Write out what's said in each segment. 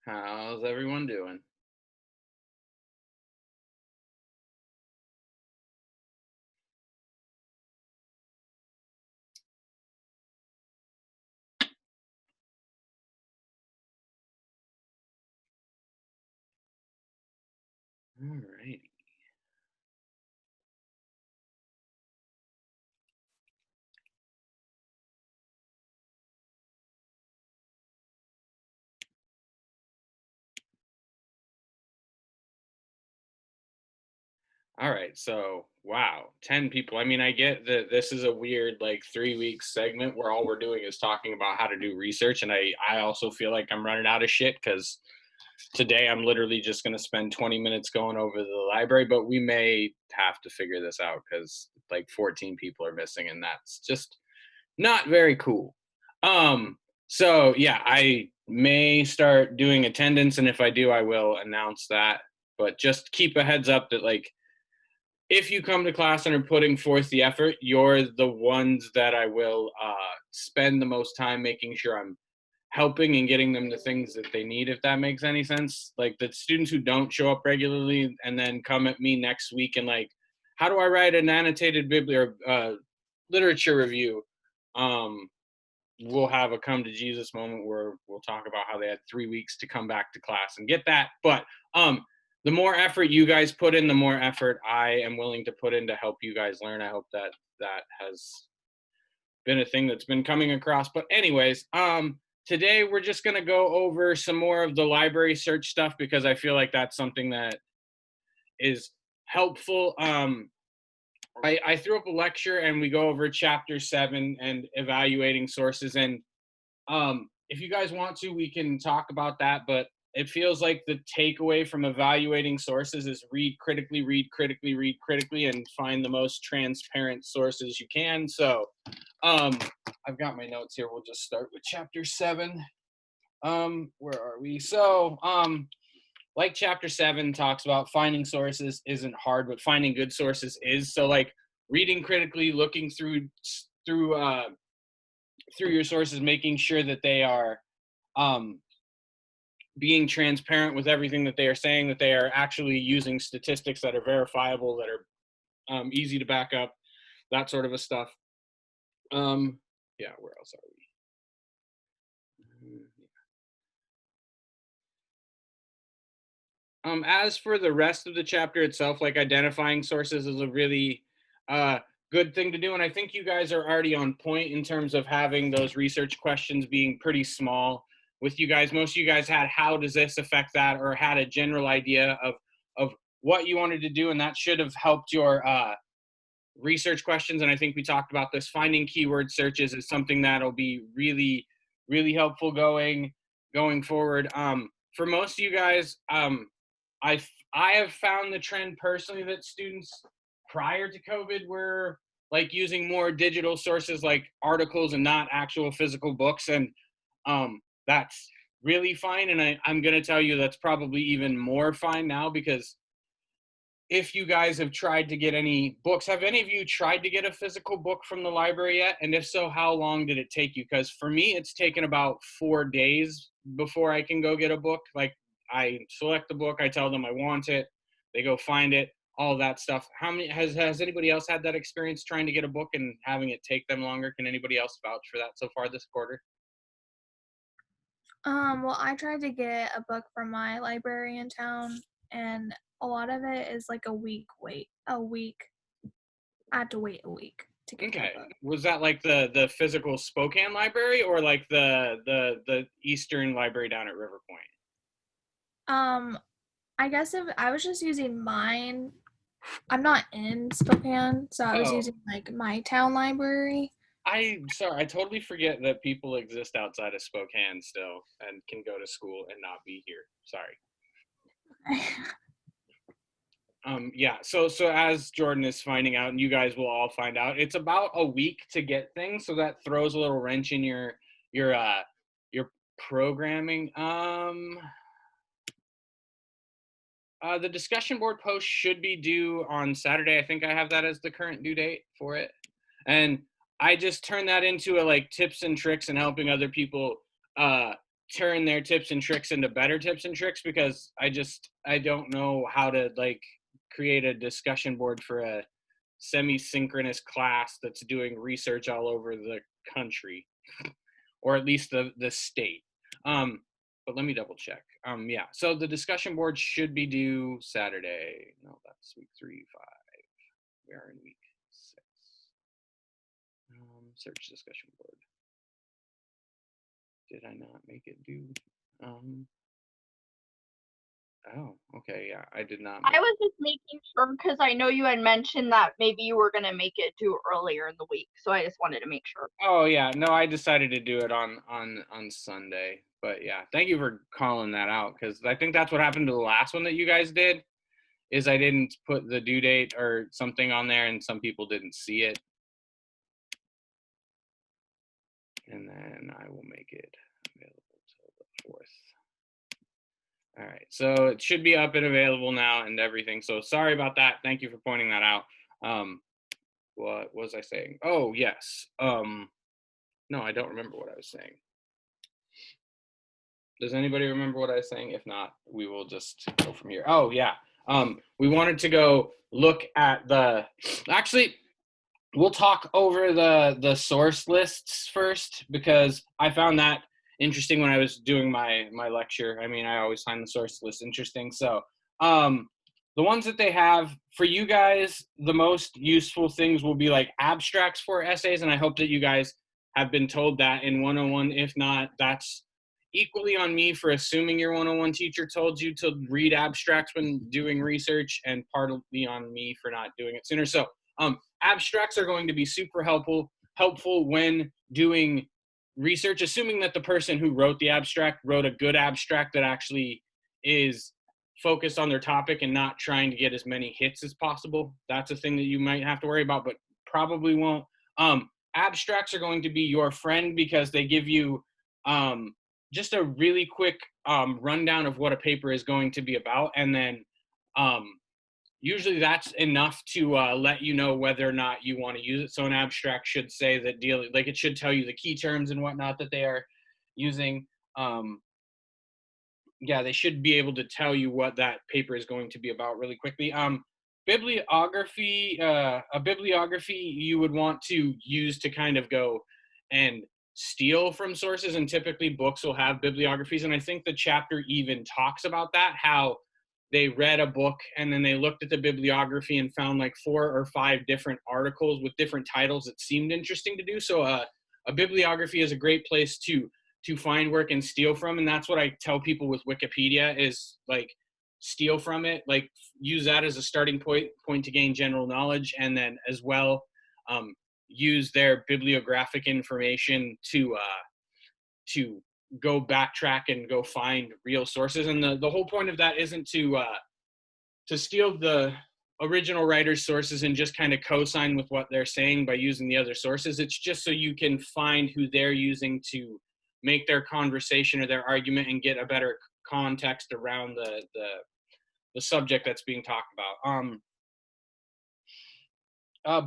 How's everyone doing? Alrighty. All right. So, wow, 10 people. I mean, I get that this is a weird, like, 3 week segment where all we're doing is talking about how to do research. And I also feel like I'm running out of shit because today I'm literally just going to spend 20 minutes going over the library, but we may have to figure this out because like 14 people are missing and that's just not very cool. Um, so yeah, I may start doing attendance, and if I do, I will announce that. But just keep a heads up that like if you come to class and are putting forth the effort, you're the ones that I will spend the most time making sure I'm helping and getting them the things that they need, if that makes any sense. Like the students who don't show up regularly and then come at me next week and like, how do I write an annotated bibli or literature review? Um, we'll have a come to Jesus moment where we'll talk about how they had 3 weeks to come back to class and get that. But the more effort you guys put in, the more effort I am willing to put in to help you guys learn. I hope that that has been a thing that's been coming across. But anyways, today we're just gonna go over some more of the library search stuff because I feel like that's something that is helpful. I threw up a lecture and we go over chapter 7 and evaluating sources. And if you guys want to, we can talk about that. But it feels like the takeaway from evaluating sources is read critically, read critically, read critically, and find the most transparent sources you can. So um, I've got my notes here. We'll just start with chapter 7. Where are we? So like chapter 7 talks about, finding sources isn't hard, but finding good sources is. So like reading critically, looking through through your sources, making sure that they are um, being transparent with everything that they are saying, that they are actually using statistics that are verifiable, that are easy to back up, that sort of a stuff. Yeah, where else are we? As for the rest of the chapter itself, like identifying sources is a really uh, good thing to do. And I think you guys are already on point in terms of having those research questions being pretty small with you guys. Most of you guys had how does this affect that, or had a general idea of what you wanted to do. And that should have helped your research questions. And I think we talked about this. Finding keyword searches is something that'll be really, really helpful going forward. For most of you guys, I have found the trend personally that students prior to COVID were like using more digital sources like articles and not actual physical books, and that's really fine. And I'm going to tell you that's probably even more fine now, because if you guys have tried to get any books, have any of you tried to get a physical book from the library yet? And if so, how long did it take you? Because for me, it's taken about 4 days before I can go get a book. Like I select the book, I tell them I want it, they go find it, all that stuff. How many has anybody else had that experience trying to get a book and having it take them longer? Can anybody else vouch for that so far this quarter? Well, I tried to get a book from my library in town, and a lot of it is like a week wait. A week. I had to wait a week to get that Okay. book. Was that like the physical Spokane library, or like the Eastern library down at River Point? Um, I guess if I was just using mine, I'm not in Spokane, so I was Oh, using like my town library. I totally forget that people exist outside of Spokane still and can go to school and not be here. Sorry. Yeah, so as Jordan is finding out, and you guys will all find out, it's about a week to get things, so that throws a little wrench in your your programming. The discussion board post should be due on Saturday. I think I have that as the current due date for it. And I just turn that into a like tips and tricks and helping other people uh, turn their tips and tricks into better tips and tricks, because I don't know how to like create a discussion board for a semi-synchronous class that's doing research all over the country, or at least the state. But let me double check. Yeah, so the discussion board should be due Saturday. No, that's week 3, 5. We are in week 6. Search discussion board. Did I not make it due? Oh, okay, yeah, I did not I make. was just making sure because I know you had mentioned that maybe you were gonna make it due earlier in the week, so I just wanted to make sure. Oh yeah, no, I decided to do it on Sunday. But yeah, thank you for calling that out, because I think that's what happened to the last one that you guys did. Is I didn't put the due date or something on there, and some people didn't see it. And then I will make it available till the 4th. All right, so it should be up and available now and everything. So sorry about that. Thank you for pointing that out. What was I saying? Oh yes. No, I don't remember what I was saying. Does anybody remember what I was saying? If not, we will just go from here. Oh yeah. We wanted to go look at the. Actually, we'll talk over the source lists first, because I found that interesting when I was doing my lecture. I mean, I always find the source list interesting. So, the ones that they have for you guys, the most useful things will be like abstracts for essays, and I hope that you guys have been told that in 101. If not, that's equally on me for assuming your 101 teacher told you to read abstracts when doing research, and partly on me for not doing it sooner. So, abstracts are going to be super helpful when doing research, assuming that the person who wrote the abstract wrote a good abstract that actually is focused on their topic and not trying to get as many hits as possible. That's a thing that you might have to worry about, but probably won't. Abstracts are going to be your friend, because they give you just a really quick rundown of what a paper is going to be about, and then usually that's enough to let you know whether or not you want to use it. So an abstract should say that like it should tell you the key terms and whatnot that they are using. Yeah, they should be able to tell you what that paper is going to be about really quickly. Bibliography, a bibliography you would want to use to kind of go and steal from sources, and typically books will have bibliographies. And I think the chapter even talks about that, how they read a book and then they looked at the bibliography and found like 4 or 5 different articles with different titles that seemed interesting to do. So a bibliography is a great place to find work and steal from. And that's what I tell people with Wikipedia is like steal from it, like use that as a starting point to gain general knowledge. And then as well, use their bibliographic information to go backtrack and go find real sources. And the whole point of that isn't to steal the original writer's sources and just kind of co-sign with what they're saying by using the other sources. It's just so you can find who they're using to make their conversation or their argument and get a better context around the subject that's being talked about.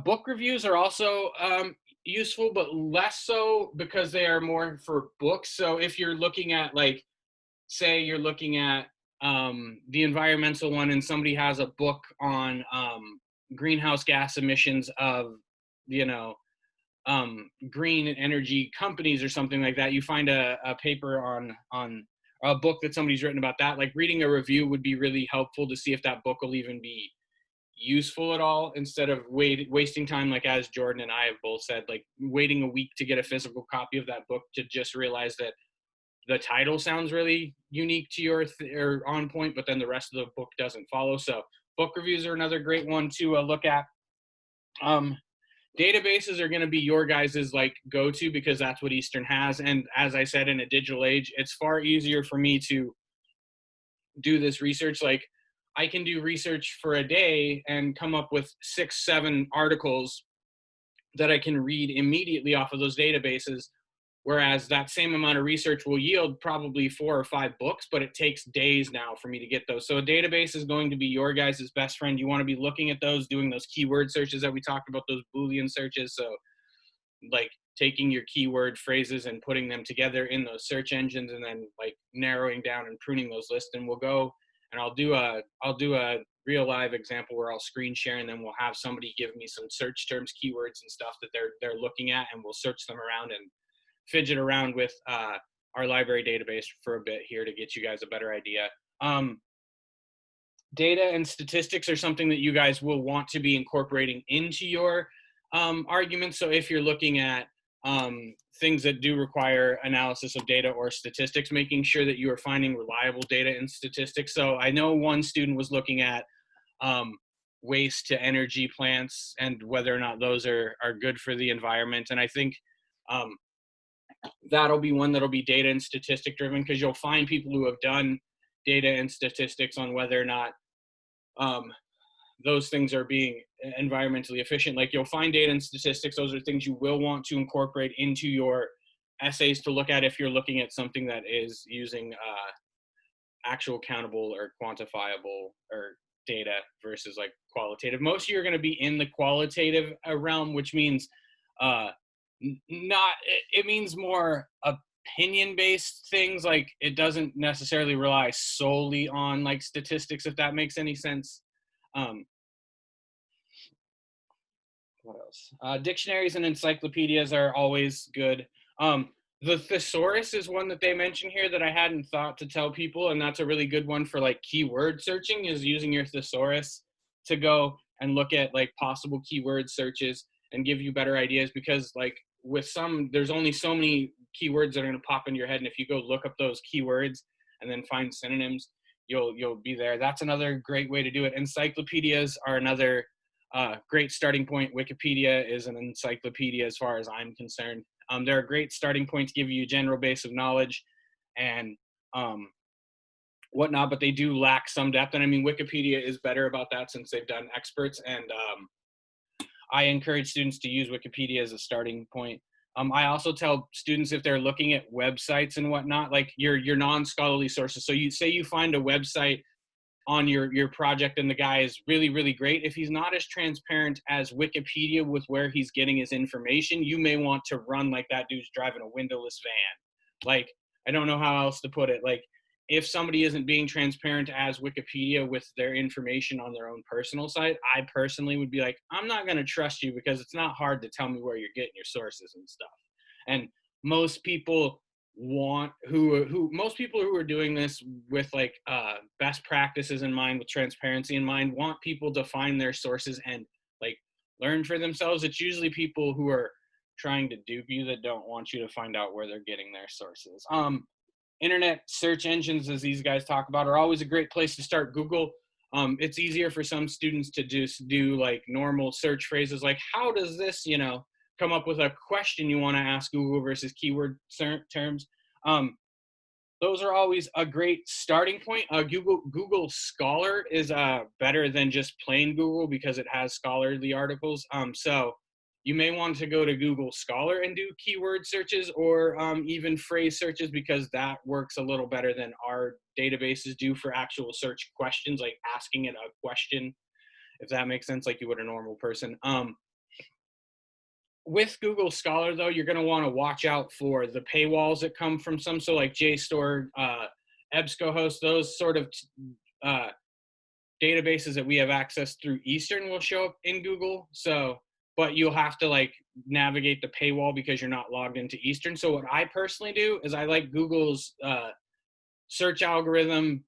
Book reviews are also useful, but less so because they are more for books. So if you're looking at, like, say you're looking at the environmental one, and somebody has a book on greenhouse gas emissions of, you know, green energy companies or something like that, you find a paper on a book that somebody's written about that. Like, reading a review would be really helpful to see if that book will even be useful at all, instead of wasting time, like as Jordan and I have both said, like waiting a week to get a physical copy of that book to just realize that the title sounds really unique to your or on point, but then the rest of the book doesn't follow. So book reviews are another great one to look at. Databases are going to be your guys's like go-to, because that's what Eastern has. And as I said, in a digital age, it's far easier for me to do this research. Like, I can do research for a day and come up with 6, 7 articles that I can read immediately off of those databases. Whereas that same amount of research will yield probably 4 or 5 books, but it takes days now for me to get those. So a database is going to be your guys' best friend. You want to be looking at those, doing those keyword searches that we talked about, those Boolean searches. So like taking your keyword phrases and putting them together in those search engines, and then like narrowing down and pruning those lists. And we'll go and I'll do a real live example where I'll screen share, and then we'll have somebody give me some search terms, keywords and stuff that they're looking at, and we'll search them around and fidget around with our library database for a bit here to get you guys a better idea. Data and statistics are something that you guys will want to be incorporating into your arguments. So if you're looking at things that do require analysis of data or statistics, making sure that you are finding reliable data and statistics. So I know one student was looking at waste to energy plants and whether or not those are good for the environment. And I think that'll be one that'll be data and statistic driven, because you'll find people who have done data and statistics on whether or not those things are being environmentally efficient. Like, you'll find data and statistics. Those are things you will want to incorporate into your essays to look at if you're looking at something that is using actual countable or quantifiable or data versus like qualitative. Most of you are going to be in the qualitative realm, which means it means more opinion based things. Like, it doesn't necessarily rely solely on like statistics, if that makes any sense. What else? Dictionaries and encyclopedias are always good. The thesaurus is one that they mention here that I hadn't thought to tell people, and that's a really good one for like keyword searching, is using your thesaurus to go and look at like possible keyword searches and give you better ideas, because like with some, there's only so many keywords that are going to pop into your head, and if you go look up those keywords and then find synonyms, you'll be there. That's another great way to do it. Encyclopedias are another great starting point. Wikipedia is an encyclopedia as far as I'm concerned. They're a great starting point to give you a general base of knowledge and whatnot, but they do lack some depth. And I mean, Wikipedia is better about that since they've done experts. And I encourage students to use Wikipedia as a starting point. I also tell students, if they're looking at websites and whatnot, like your non-scholarly sources. So you say you find a website on your project and the guy is really, really great. If he's not as transparent as Wikipedia with where he's getting his information, you may want to run like that dude's driving a windowless van. Like, I don't know how else to put it. Like, if somebody isn't being transparent as Wikipedia with their information on their own personal site, I personally would be like, I'm not going to trust you, because it's not hard to tell me where you're getting your sources and stuff. And most people most people who are doing this with like best practices in mind, with transparency in mind, want people to find their sources and like learn for themselves. It's usually people who are trying to dupe you that don't want you to find out where they're getting their sources. Internet search engines, as these guys talk about, are always a great place to start. Google. It's easier for some students to just do like normal search phrases, like how does this, come up with a question you want to ask Google versus keyword terms. Those are always a great starting point. Google Scholar is better than just plain Google, because it has scholarly articles. So you may want to go to Google Scholar and do keyword searches, or even phrase searches, because that works a little better than our databases do for actual search questions, like asking it a question, if that makes sense, like you would a normal person. With Google Scholar, though, you're going to want to watch out for the paywalls that come from some. So like JSTOR, EBSCOhost, those sort of databases that we have access through Eastern will show up in Google. So, but you'll have to like navigate the paywall because you're not logged into Eastern. So what I personally do is I like Google's search algorithm.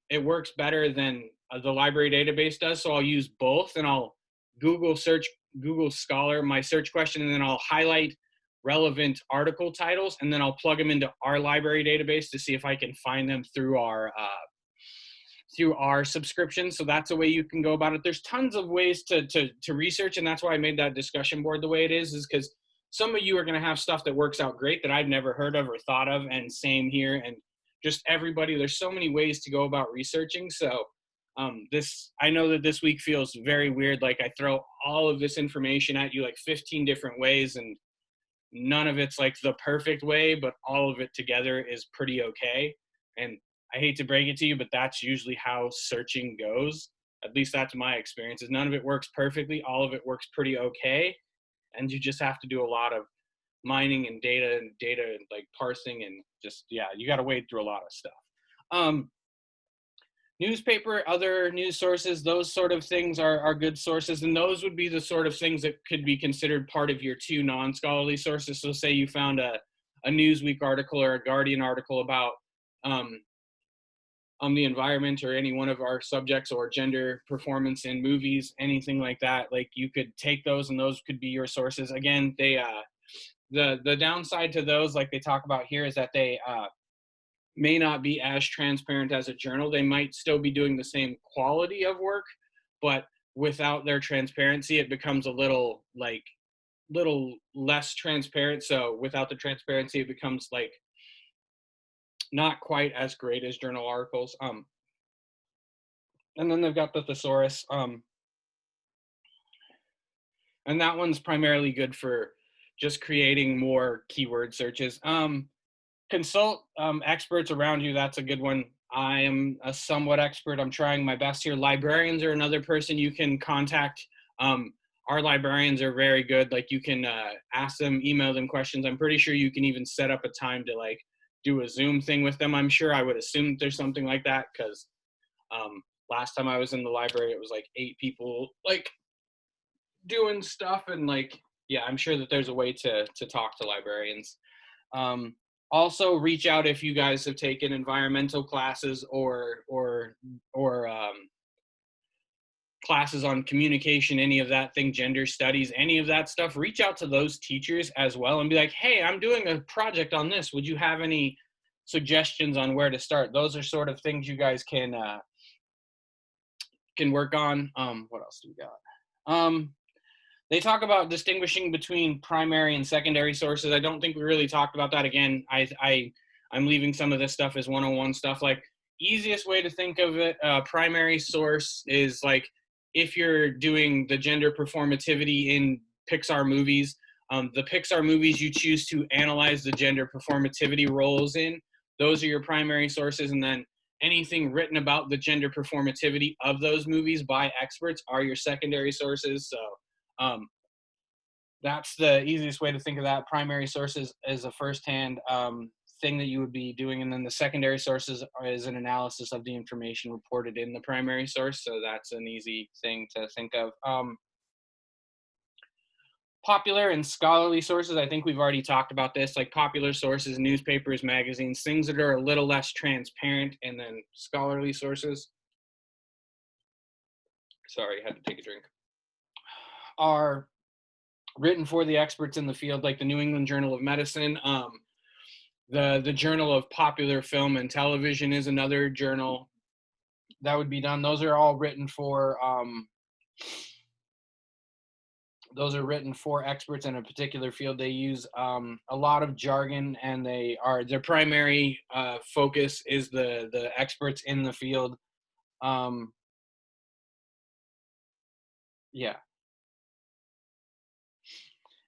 It works better than the library database does. So I'll use both, and I'll Google Scholar, my search question, and then I'll highlight relevant article titles, and then I'll plug them into our library database to see if I can find them through our subscription. So that's a way you can go about it. There's tons of ways to research, and that's why I made that discussion board the way it is because some of you are going to have stuff that works out great that I've never heard of or thought of, and same here. And just everybody, there's so many ways to go about researching. So I know that this week feels very weird. Like I throw all of this information at you, like 15 different ways, and none of it's like the perfect way, but all of it together is pretty okay. And I hate to break it to you, but that's usually how searching goes. At least that's my experience, is none of it works perfectly. All of it works pretty okay. And you just have to do a lot of mining and data like parsing and just, yeah, you got to wade through a lot of stuff. Um, Newspaper, other news sources, those sort of things are good sources, and those would be the sort of things that could be considered part of your two non-scholarly sources. So say you found a Newsweek article or a Guardian article about um, the environment or any one of our subjects, or gender performance in movies, anything like that. Like, you could take those and those could be your sources. Again, they the downside to those, like they talk about here, is that they may not be as transparent as a journal. They might still be doing the same quality of work, but without their transparency, it becomes a little less transparent. So without the transparency, it becomes like not quite as great as journal articles. And then they've got the thesaurus, and that one's primarily good for just creating more keyword searches. Consult experts around you. That's a good one. I am a somewhat expert. I'm trying my best here. Librarians are another person you can contact. Our librarians are very good. Like, you can ask them, email them questions. I'm pretty sure you can even set up a time to like do a Zoom thing with them. I'm sure, I would assume that there's something like that, because last time I was in the library, it was like 8 people like doing stuff, and like, yeah, I'm sure that there's a way to talk to librarians. Um, Also, reach out if you guys have taken environmental classes or classes on communication, any of that thing, gender studies, any of that stuff. Reach out to those teachers as well and be like, hey, I'm doing a project on this. Would you have any suggestions on where to start? Those are sort of things you guys can work on. What else do we got? They talk about distinguishing between primary and secondary sources. I don't think we really talked about that. Again, I'm leaving some of this stuff as 101 stuff. Like, easiest way to think of it, primary source is like, if you're doing the gender performativity in Pixar movies, the Pixar movies you choose to analyze the gender performativity roles in, those are your primary sources. And then anything written about the gender performativity of those movies by experts are your secondary sources. So that's the easiest way to think of that. Primary sources is a firsthand thing that you would be doing, and then the secondary sources is an analysis of the information reported in the primary source. So that's an easy thing to think of. Popular and scholarly sources, I think we've already talked about this, like popular sources, newspapers, magazines, things that are a little less transparent, and then scholarly sources, sorry, I had to take a drink, are written for the experts in the field, like the New England Journal of Medicine. The Journal of Popular Film and Television is another journal that would be done. Those are all written for experts in a particular field. They use a lot of jargon, and their primary focus is the experts in the field. Yeah.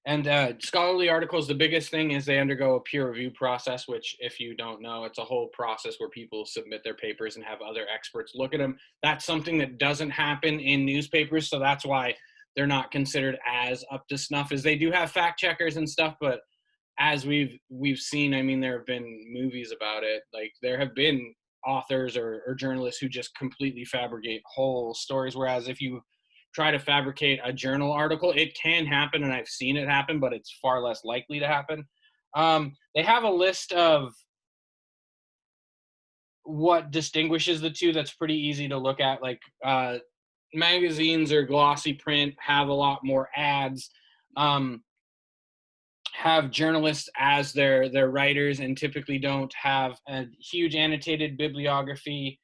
And scholarly articles, the biggest thing is they undergo a peer review process, which, if you don't know, it's a whole process where people submit their papers and have other experts look at them. That's something that doesn't happen in newspapers, so that's why they're not considered as up to snuff. As they do have fact checkers and stuff, but as we've seen, I mean, there have been movies about it. Like, there have been authors or journalists who just completely fabricate whole stories, whereas if you try to fabricate a journal article, it can happen, and I've seen it happen, but it's far less likely to happen. They have a list of what distinguishes the two that's pretty easy to look at. Like, magazines or glossy print have a lot more ads, have journalists as their writers, and typically don't have a huge annotated bibliography.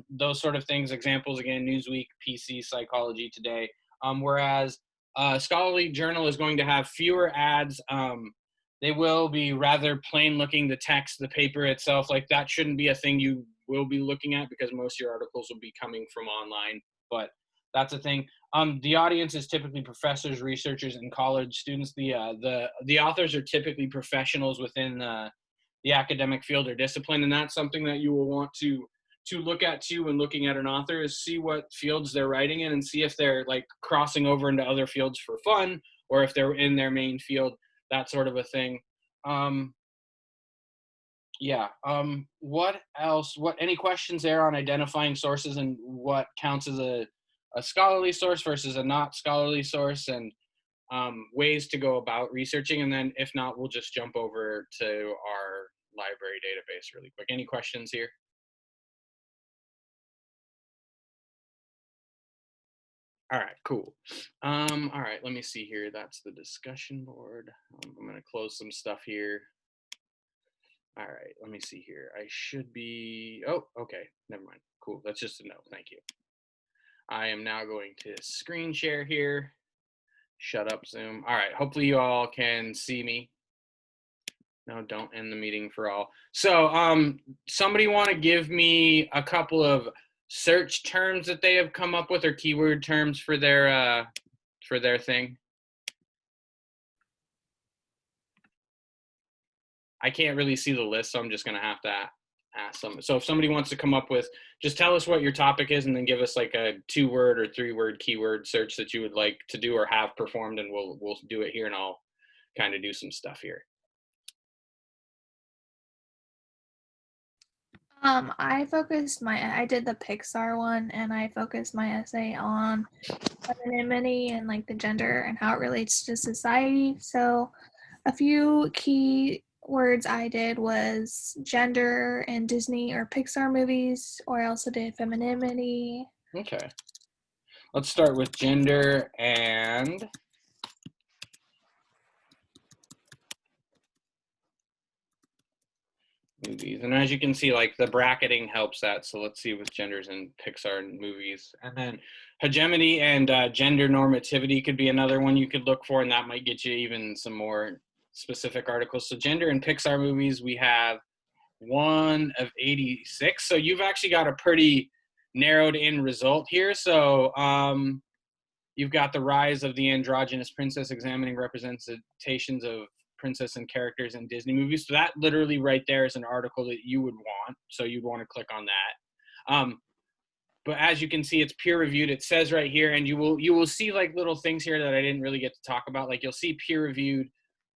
Those sort of things. Examples, again, Newsweek, PC, Psychology Today. Whereas a scholarly journal is going to have fewer ads. They will be rather plain looking. The text, the paper itself, like, that shouldn't be a thing you will be looking at, because most of your articles will be coming from online. But that's a thing. The audience is typically professors, researchers, and college students. The authors are typically professionals within the academic field or discipline, and that's something that you will want to look at too when looking at an author, is see what fields they're writing in, and see if they're like crossing over into other fields for fun, or if they're in their main field. that sort of a thing. Um, yeah. What else? What any questions there on identifying sources and what counts as a scholarly source versus a not scholarly source, and ways to go about researching? And then if not, we'll just jump over to our library database really quick. Any questions here? All right, cool. All right, let me see here. That's the discussion board. I'm gonna close some stuff here. All right, let me see here. I should be, oh, okay, never mind. Cool, that's just a no, thank you. I am now going to screen share here. Shut up, Zoom. All right, hopefully you all can see me. No, don't end the meeting for all. So, somebody want to give me a couple of search terms that they have come up with, or keyword terms for their thing? I can't really see the list, so I'm just gonna have to ask them. So if somebody wants to come up with, just tell us what your topic is, and then give us like a 2-word or 3-word keyword search that you would like to do or have performed, and we'll do it here, and I'll kind of do some stuff here. I did the Pixar one, and I focused my essay on femininity and like the gender and how it relates to society. So a few key words I did was gender in Disney or Pixar movies, or I also did femininity. Okay. Let's start with gender and movies. And as you can see, like the bracketing helps that. So let's see with genders and Pixar and movies. And then hegemony and gender normativity could be another one you could look for, and that might get you even some more specific articles. So gender and Pixar movies, we have 1 of 86. So you've actually got a pretty narrowed in result here. So you've got the rise of the androgynous princess, examining representations of princess and characters in Disney movies. So that literally right there is an article that you would want. So you'd want to click on that. But as you can see, it's peer reviewed. It says right here, and you will see like little things here that I didn't really get to talk about. Like you'll see peer reviewed,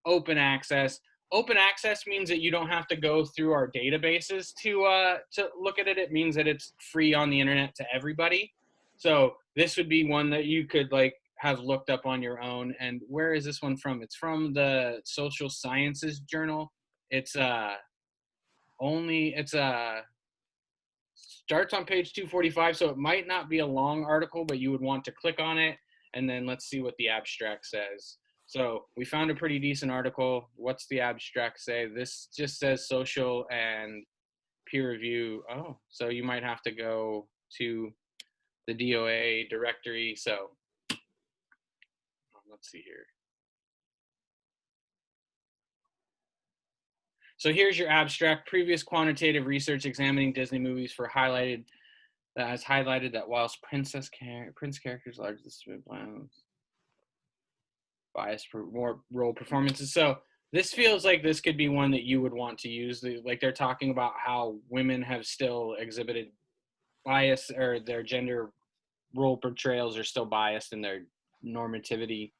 open access. Open access means that you don't have to go through our databases to look at it. It means that it's free on the internet to everybody. So this would be one that you could like have looked up on your own. And where is this one from? It's from the Social Sciences Journal. It's starts on page 245, so it might not be a long article, but you would want to click on it, and then let's see what the abstract says. So we found a pretty decent article. What's the abstract say? This just says social and peer review. Oh, so you might have to go to the DOA directory. So let's see here. So here's your abstract. Previous quantitative research examining Disney movies has highlighted that whilst prince characters largely submit bias for more role performances. So this feels like this could be one that you would want to use. Like they're talking about how women have still exhibited bias, or their gender role portrayals are still biased in their normativity.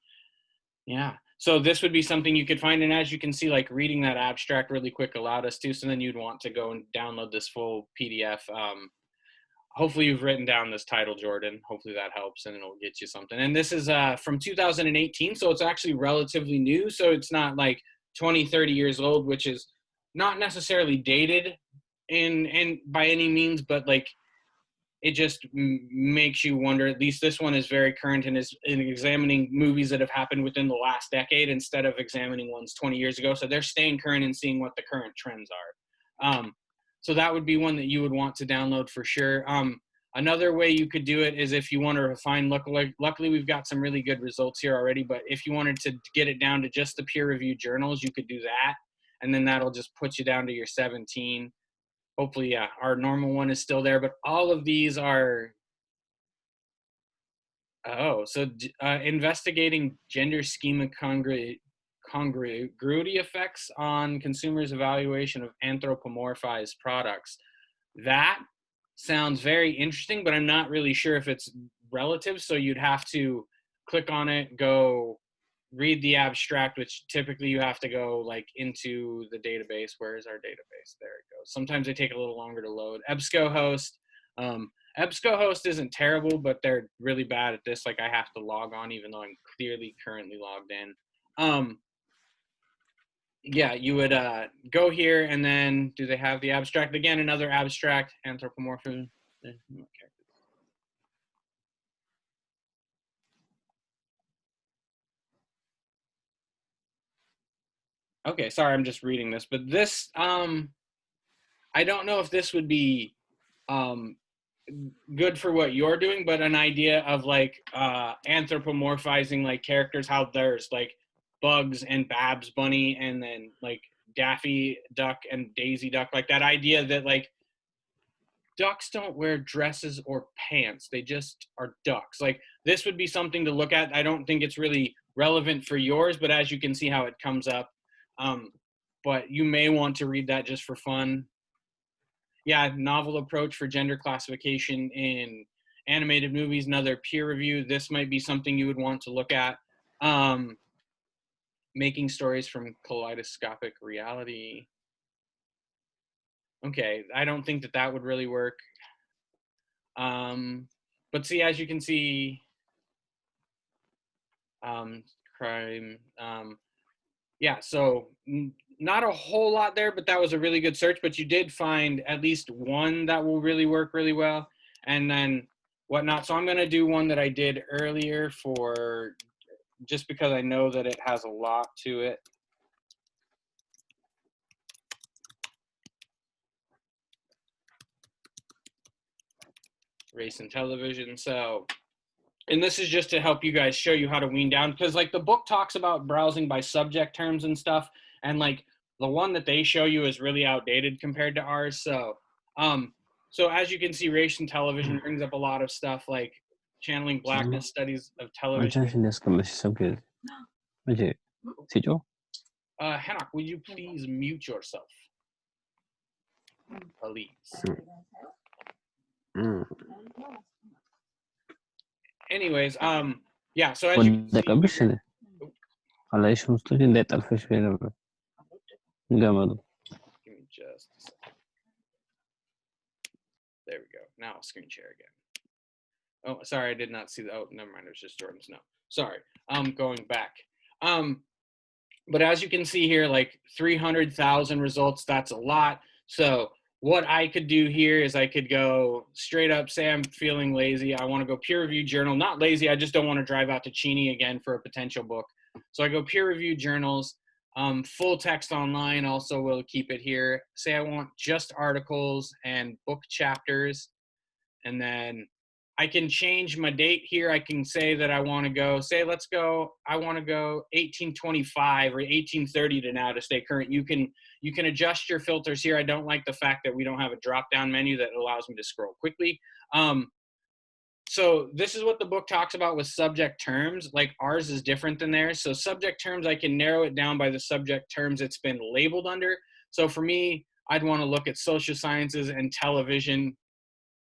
Yeah. So this would be something you could find. And as you can see, like reading that abstract really quick allowed us to. So then you'd want to go and download this full PDF. Hopefully you've written down this title, Jordan. Hopefully that helps and it'll get you something. And this is from 2018. So it's actually relatively new. So it's not like 20, 30 years old, which is not necessarily dated in by any means, but like it just makes you wonder. At least this one is very current and is in examining movies that have happened within the last decade instead of examining ones 20 years ago. So they're staying current and seeing what the current trends are. So that would be one that you would want to download for sure. Another way you could do it is if you want to refine, luckily we've got some really good results here already, but if you wanted to get it down to just the peer-reviewed journals, you could do that. And then that'll just put you down to your 17. Hopefully, yeah, our normal one is still there, but all of these are, investigating gender schema congruity effects on consumers' evaluation of anthropomorphized products. That sounds very interesting, but I'm not really sure if it's relative. So you'd have to click on it, go read the abstract, which typically you have to go like into the database. Where is our database? There it goes. Sometimes they take a little longer to load. EBSCOhost. EBSCOhost isn't terrible, but they're really bad at this. Like I have to log on even though I'm clearly currently logged in. Yeah, you would go here and then do they have the abstract? Again, another abstract, anthropomorphism. Okay, sorry, I'm just reading this, but this, I don't know if this would be good for what you're doing, but an idea of like anthropomorphizing like characters, how there's like Bugs and Babs Bunny and then like Daffy Duck and Daisy Duck, like that idea that like ducks don't wear dresses or pants, they just are ducks. Like this would be something to look at. I don't think it's really relevant for yours, but as you can see how it comes up, but you may want to read that just for fun. Yeah, novel approach for gender classification in animated movies, another peer review. This might be something you would want to look at. Making stories from kaleidoscopic reality. Okay, I don't think that that would really work. But see, as you can see, crime. Yeah, so not a whole lot there, but that was a really good search. But you did find at least one that will really work really well, and then whatnot. So I'm gonna do one that I did earlier for just because I know that it has a lot to it. Race and television. So, and this is just to help you guys show you how to wean down, because like the book talks about browsing by subject terms and stuff, and like the one that they show you is really outdated compared to ours. So so as you can see, race and television brings up a lot of stuff like channeling blackness, studies of television. Hanok, will you please mute yourself, please? Anyways, yeah, so as you can see, على ايش مستوى ده الفش فين جامد give me just a second. There we go. Now I'll screen share again. Oh, sorry, I did not see the, oh, never mind, it was just Jordan's no. Sorry, going back. But as you can see here, like 300,000 results, that's a lot. So what I could do here is I could go straight up, say I'm feeling lazy. I want to go peer review journal, not lazy. I just don't want to drive out to Cheney again for a potential book. So I go peer review journals, full text online. Also will keep it here. Say I want just articles and book chapters. And then I can change my date here. I can say that I want to go, say, let's go, I want to go 1825 or 1830 to now to stay current. You can adjust your filters here. I don't like the fact that we don't have a drop-down menu that allows me to scroll quickly. So this is what the book talks about with subject terms. Like ours is different than theirs. So subject terms, I can narrow it down by the subject terms it's been labeled under. So for me, I'd want to look at social sciences and television.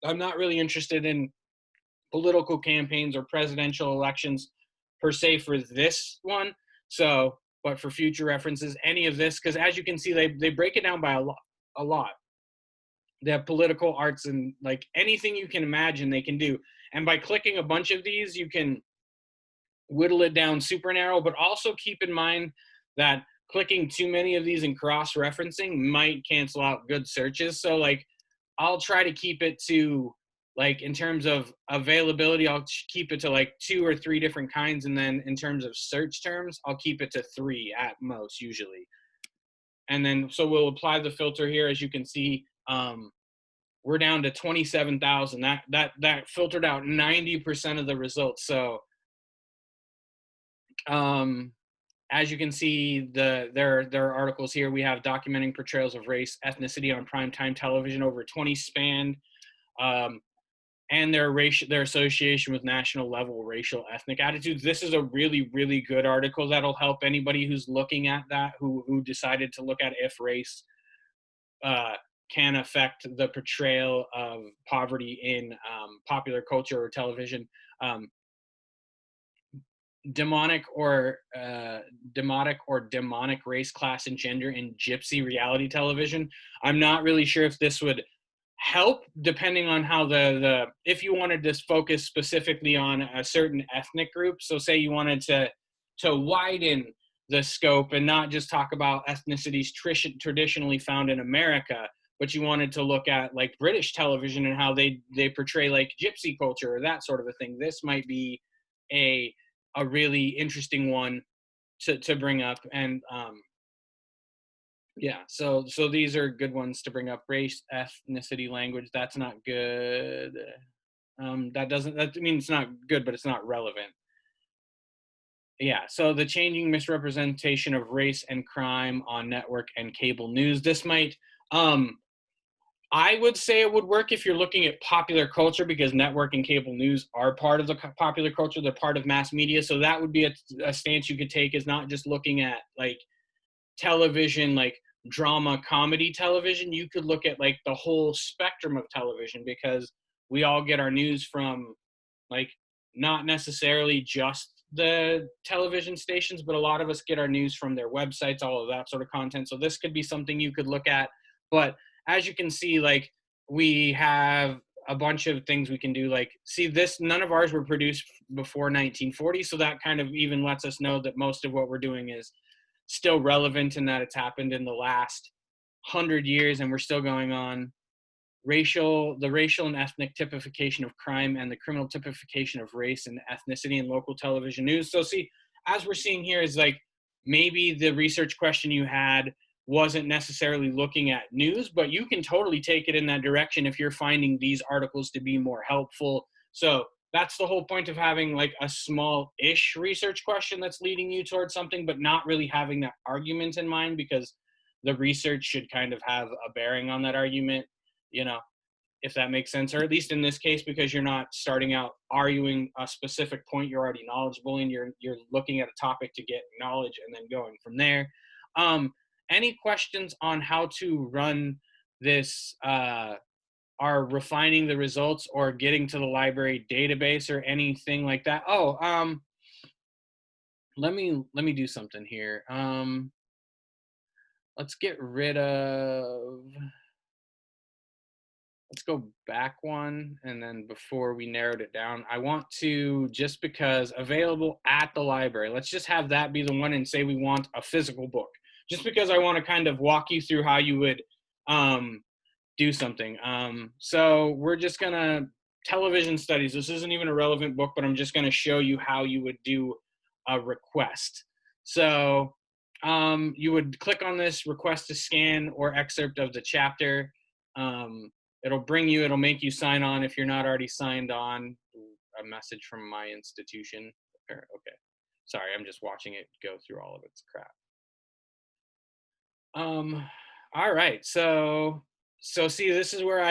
I'm not really interested in political campaigns or presidential elections per se for this one. So, but for future references, any of this, because as you can see, they break it down by a lot. They have political arts and like anything you can imagine they can do. And by clicking a bunch of these, you can whittle it down super narrow, but also keep in mind that clicking too many of these and cross-referencing might cancel out good searches. So like, I'll try to keep it to like, in terms of availability, I'll keep it to like 2 or 3 different kinds. And then in terms of search terms, I'll keep it to 3 at most usually. And then, so we'll apply the filter here. As you can see, we're down to 27,000. That filtered out 90% of the results. So, as you can see, there are articles here. We have documenting portrayals of race, ethnicity on primetime television over 20 spanned, and their association with national level racial ethnic attitudes. This is a really, really good article that'll help anybody who's looking at that, who decided to look at if race can affect the portrayal of poverty in popular culture or television. demonic or demonic race, class, and gender in gypsy reality television. I'm not really sure if this would help, depending on how the if you wanted to focus specifically on a certain ethnic group. So say you wanted to widen the scope and not just talk about ethnicities traditionally found in America, but you wanted to look at like British television and how they portray like gypsy culture or that sort of a thing. This might be a really interesting one to bring up. And yeah, so these are good ones to bring up. Race, ethnicity, language, that's not good. That means it's not good, but it's not relevant. Yeah, so the changing misrepresentation of race and crime on network and cable news. This might, I would say it would work if you're looking at popular culture, because network and cable news are part of the popular culture. They're part of mass media. So that would be a stance you could take, is not just looking at like television, like drama, comedy television. You could look at like the whole spectrum of television, because we all get our news from like not necessarily just the television stations, but a lot of us get our news from their websites, all of that sort of content. So this could be something you could look at. But as you can see, like we have a bunch of things we can do. Like, see, this, none of ours were produced before 1940. So that kind of even lets us know that most of what we're doing is still relevant, and that it's happened in the last 100 years and we're still going on. The racial and ethnic typification of crime and the criminal typification of race and ethnicity in local television news. So see, as we're seeing here is like, maybe the research question you had wasn't necessarily looking at news, but you can totally take it in that direction if you're finding these articles to be more helpful. So that's the whole point of having like a small-ish research question that's leading you towards something, but not really having that argument in mind, because the research should kind of have a bearing on that argument, you know, if that makes sense. Or at least in this case, because you're not starting out arguing a specific point, you're already knowledgeable and you're looking at a topic to get knowledge and then going from there. Any questions on how to run this, are refining the results or getting to the library database or anything like that? Oh, let me do something here. Let's get rid of, let's go back one. And then before we narrowed it down, I want to, just because available at the library, let's just have that be the one and say we want a physical book, just because I want to kind of walk you through how you would do something. So we're just gonna, television studies, this isn't even a relevant book, but I'm just gonna show you how you would do a request. So you would click on this request to scan or excerpt of the chapter. It'll make you sign on if you're not already signed on. A message from my institution. Okay, sorry, I'm just watching it go through all of its crap. All right, so see, this is where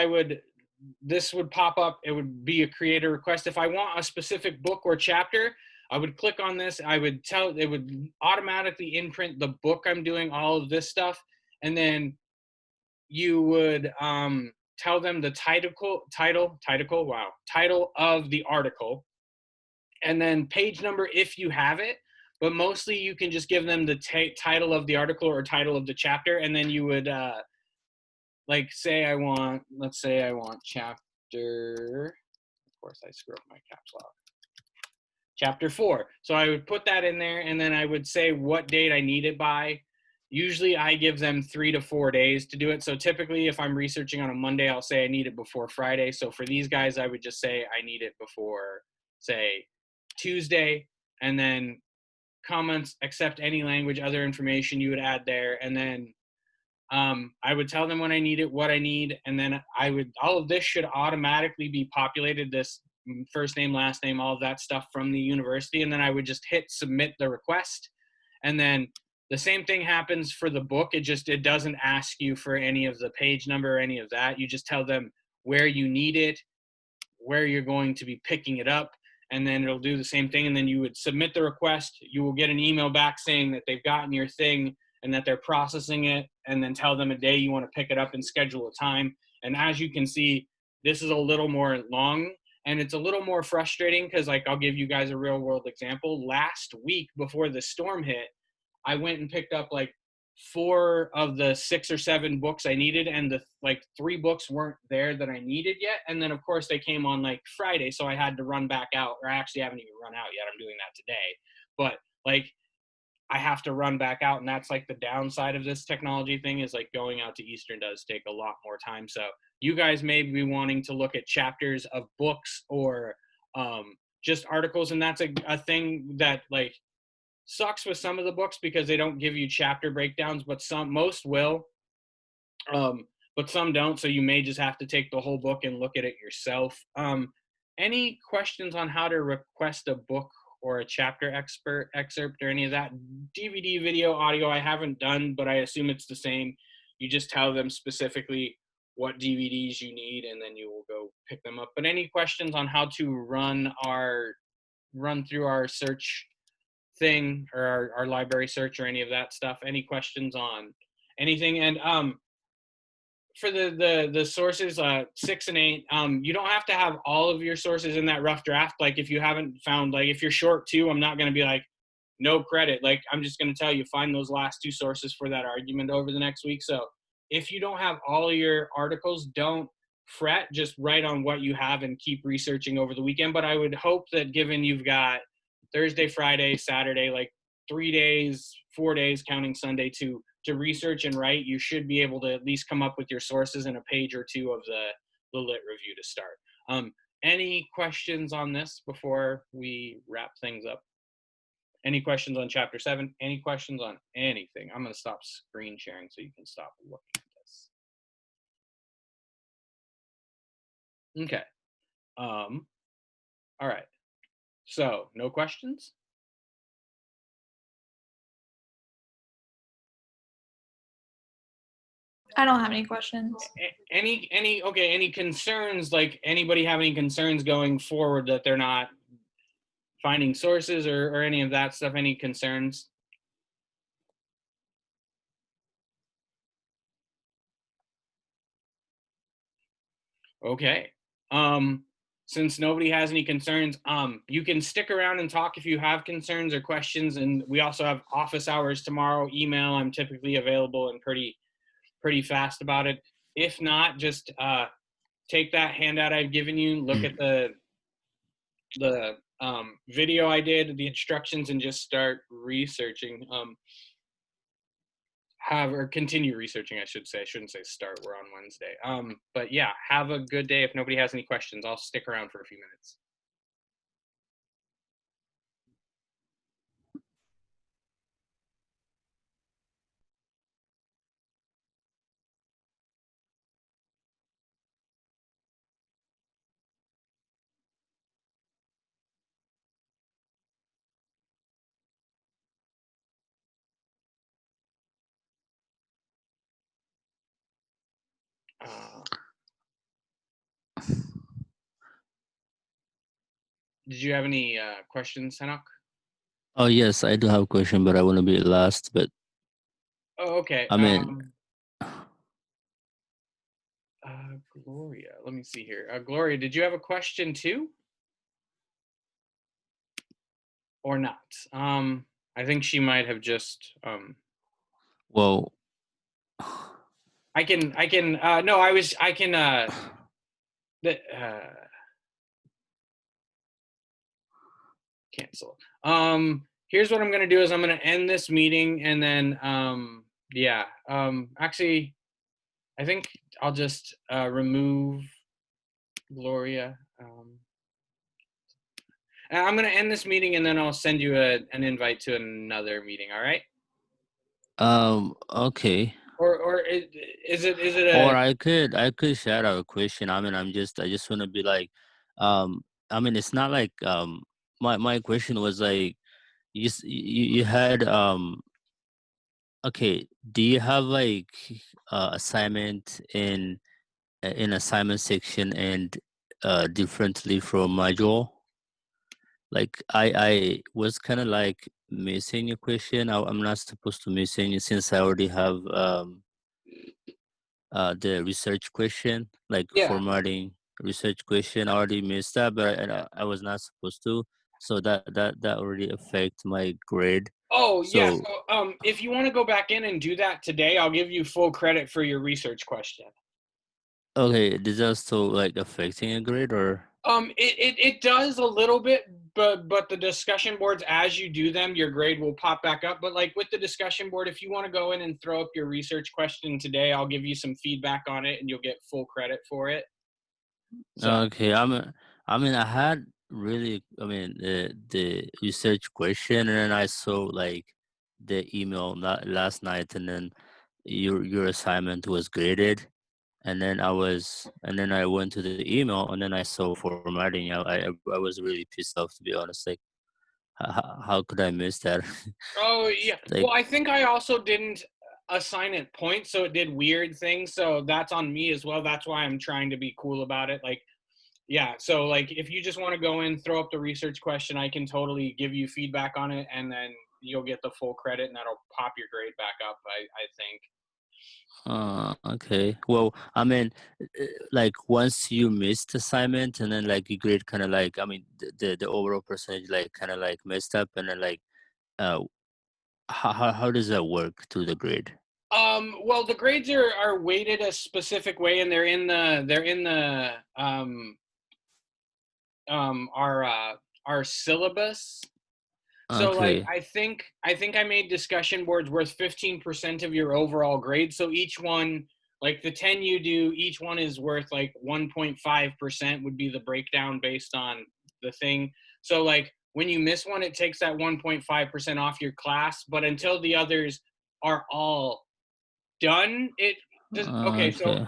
this would pop up. It would be a creator request. If I want a specific book or chapter, I would click on this. It would automatically imprint the book I'm doing, all of this stuff. And then you would tell them the title of the article, and then page number if you have it. But mostly you can just give them the title of the article or title of the chapter, and then you would like let's say I want chapter, of course I screw up my caps lock, chapter 4. So I would put that in there, and then I would say what date I need it by. Usually I give them 3 to 4 days to do it. So typically if I'm researching on a Monday, I'll say I need it before Friday. So for these guys, I would just say I need it before, say, Tuesday, and then comments, accept any language, other information you would add there. And then I would tell them when I need it, what I need, and then all of this should automatically be populated, this first name, last name, all of that stuff from the university. And then I would just hit submit the request. And then the same thing happens for the book. It doesn't ask you for any of the page number or any of that. You just tell them where you need it, where you're going to be picking it up, and then it'll do the same thing. And then you would submit the request. You will get an email back saying that they've gotten your thing and that they're processing it, and then tell them a day you want to pick it up and schedule a time. And as you can see, this is a little more long, And it's a little more frustrating because, like, I'll give you guys a real world example. Last week before the storm hit, I went and picked up like 4 of the 6 or 7 books I needed, and the like 3 books weren't there that I needed yet. And then of course they came on like Friday, so I had to run back out, or I actually haven't even run out yet. I'm doing that today. But like I have to run back out, and that's like the downside of this technology thing, is like going out to Eastern does take a lot more time. So you guys may be wanting to look at chapters of books or just articles, and that's a thing that like sucks with some of the books because they don't give you chapter breakdowns, but most will, but some don't. So you may just have to take the whole book and look at it yourself. Any questions on how to request a book or a chapter excerpt or any of that? DVD, video, audio, I haven't done, but I assume it's the same. You just tell them specifically what DVDs you need, and then you will go pick them up. But any questions on how to run through our search thing, or our library search, or any of that stuff? Any questions on anything? And for the sources 6 and 8, you don't have to have all of your sources in that rough draft. Like if you haven't found, like if you're short 2, I'm not going to be like no credit. Like I'm just going to tell you, find those last 2 sources for that argument over the next week. So if you don't have all of your articles, don't fret, just write on what you have and keep researching over the weekend. But I would hope that, given you've got Thursday, Friday, Saturday, like 3 days, 4 days, counting Sunday, to research and write, you should be able to at least come up with your sources in a page or 2 of the lit review to start. Any questions on this before we wrap things up? Any questions on chapter 7? Any questions on anything? I'm going to stop screen sharing so you can stop looking at this. Okay. All right. So no questions? I don't have any questions. Any concerns? Like anybody have any concerns going forward that they're not finding sources or any of that stuff? Any concerns? Okay. Since nobody has any concerns, you can stick around and talk if you have concerns or questions. And we also have office hours tomorrow. Email, I'm typically available and pretty fast about it. If not, just take that handout I've given you, look at the video I did, the instructions, and just start researching. Continue researching, I should say. I shouldn't say start, we're on Wednesday. But yeah, have a good day. If nobody has any questions, I'll stick around for a few minutes. Did you have any questions, Hanok? Oh yes, I do have a question, but I want to be last. But oh, okay. I mean, Gloria, let me see here. Gloria, did you have a question too, or not? I think she might have just. well, I can. No, I can. Cancel. Here's what I'm gonna do is I'm gonna end this meeting, and then yeah. Actually, I think I'll just remove Gloria. And I'm gonna end this meeting, and then I'll send you an invite to another meeting. All right? okay. Or is it a? Or I could share out a question. I mean, I just want to be like, I mean, it's not like my question was like, you had okay. Do you have like assignment in assignment section and differently from module? Like I was kind of like missing a question. I'm not supposed to miss any since I already have the research question, like Yeah. formatting. research question. I already missed that, but I was not supposed to. So that already affect my grade. Oh yeah. So So if you want to go back in and do that today, I'll give you full credit for your research question. okay, is that still like affecting a grade or? It does a little bit, but the discussion boards, as you do them, your grade will pop back up. But like with the discussion board, if you want to go in and throw up your research question today, I'll give you some feedback on it, and you'll get full credit for it. So, Okay, I mean, I had really, I mean, the research question, and then I saw like the email last night, and then your assignment was graded, and then I went to the email, and then I saw formatting. I was really pissed off, to be honest. Like, how could I miss that? oh yeah. Like, Well, I think I also didn't assign it points, so it did weird things. So that's on me as well. That's why I'm trying to be cool about it. Like, yeah. So like, if you just want to go in, throw up the research question, I can totally give you feedback on it, and then you'll get the full credit, and that'll pop your grade back up. I think. okay. Well, I mean, like once you missed assignment, and then like your grade kind of like, I mean, the overall percentage like kind of like messed up, and then like, uh, how does that work to the grade? Well, the grades are weighted a specific way, and they're in the our syllabus. So like Okay. I think I made discussion boards worth 15% of your overall grade. So each one, like the 10 you do, each one is worth like 1.5% would be the breakdown based on the thing. So like when you miss one, it takes that 1.5% off your class, but until the others are all done, it does. Okay, so Okay.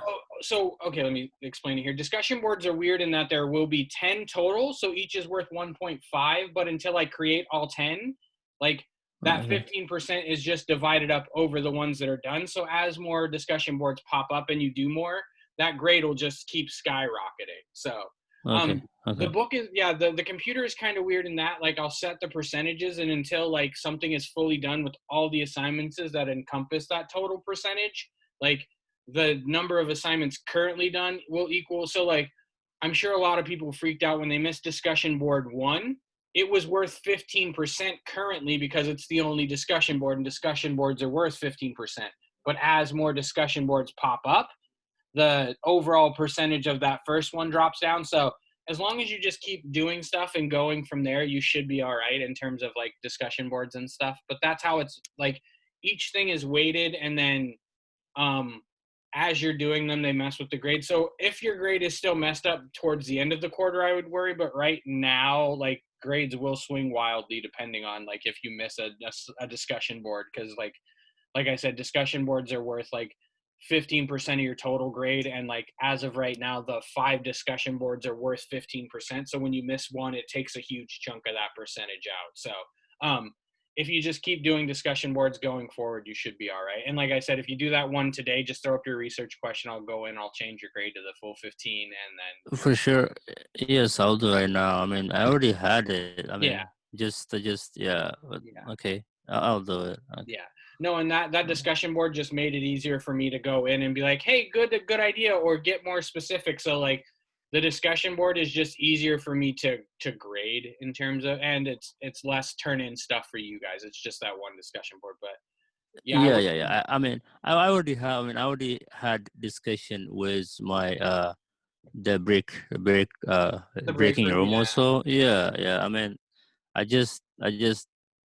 okay, let me explain it here. Discussion boards are weird in that there will be 10 total, so each is worth 1.5, but until I create all 10, like that Okay. 15% is just divided up over the ones that are done. So as more discussion boards pop up and you do more, that grade will just keep skyrocketing. So Okay. um the Okay. book is, yeah, the computer is kind of weird in that like I'll set the percentages, and until like something is fully done with all the assignments that encompass that total percentage, like the number of assignments currently done will equal. So like I'm sure a lot of people freaked out when they missed discussion board 1. It was worth 15% currently because it's the only discussion board, and discussion boards are worth 15%. But as more discussion boards pop up, the overall percentage of that first one drops down. So as long as you just keep doing stuff and going from there, you should be all right in terms of like discussion boards and stuff. But that's how it's like each thing is weighted, and then um as you're doing them, they mess with the grade. So if your grade is still messed up towards the end of the quarter, I would worry. But right now, like grades will swing wildly depending on like if you miss a discussion board, because like I said, discussion boards are worth like 15% of your total grade. And like as of right now, the 5 discussion boards are worth 15%. So when you miss one, it takes a huge chunk of that percentage out. So um, if you just keep doing discussion boards going forward, you should be all right. And like I said, if you do that one today, just throw up your research question. I'll go in, I'll change your grade to the full 15, and then For sure. Yes, I'll do right now. I mean, I already had it. I yeah, mean, just yeah. But yeah. okay, I'll do it. Okay. Yeah. No, and that discussion board just made it easier for me to go in and be like, "Hey, good idea," or get more specific. So like the discussion board is just easier for me to grade in terms of, and it's less turn in stuff for you guys. It's just that one discussion board. But yeah, I Yeah, would. yeah, yeah. I mean, I already have. I mean, I already had discussion with my the The break breaking room, room yeah. also. Yeah, yeah. I mean, I just.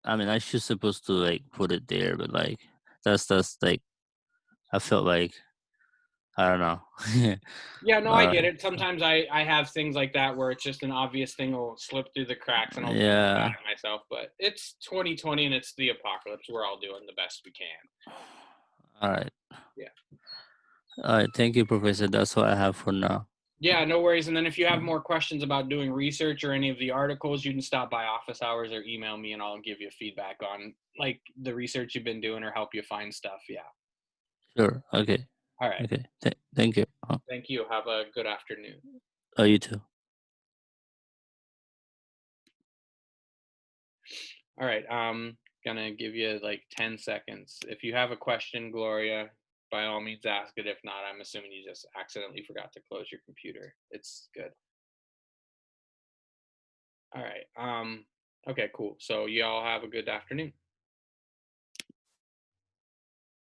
I mean, I should supposed to like put it there, but like that's like I felt like I don't know. Yeah, no, I All get right. it. Sometimes I have things like that where it's just an obvious thing will slip through the cracks, and I'll be mad Yeah. at myself. But it's 2020 and it's the apocalypse. We're all doing the best we can. All right. Yeah. All right. Thank you, Professor. That's what I have for now. Yeah, no worries. And then if you have more questions about doing research or any of the articles, you can stop by office hours or email me, and I'll give you feedback on like the research you've been doing or help you find stuff. Yeah. Sure. Okay. All right. Okay. Thank you. Thank you. Have a good afternoon. Oh, you too. All right. Gonna give you like 10 seconds. If you have a question, Gloria, by all means ask it. If not, I'm assuming you just accidentally forgot to close your computer. It's good. All right. Okay, cool. So y'all have a good afternoon.